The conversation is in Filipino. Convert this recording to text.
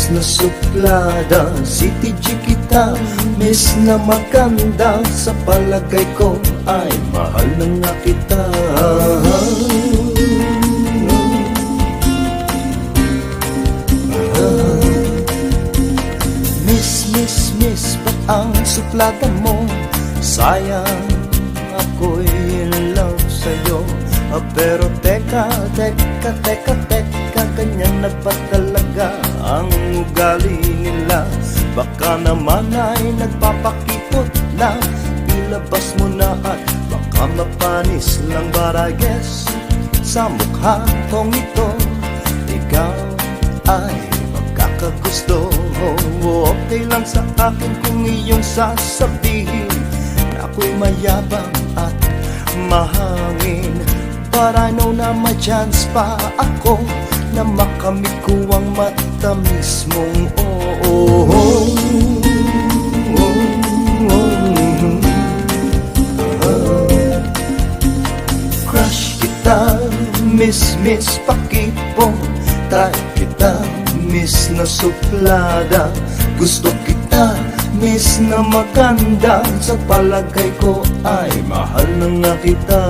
miss na suplada, City G kita, miss na maganda. Sa palagay ko ay mahal na nga kita. Miss, ba't ang suplada mo? Sayang, ako'y in love sa'yo. Pero teka, ganyan na ba talaga ang ugali nila? Baka naman ay nagpapakipot lang. Ilabas mo na at baka mapanis lang. But I guess sa mukha kong ito, ikaw ay magkakagusto. Okay lang sa akin kung iyong sasabihin na ako'y mayabang at mahangin. But I know na may chance pa ako na makamit ko ang matamis mong oo. Crush kita, miss pakipong. Try kita, miss na suplada. Gusto kita, miss na maganda. Sa palagay ko ay mahal na nga kita.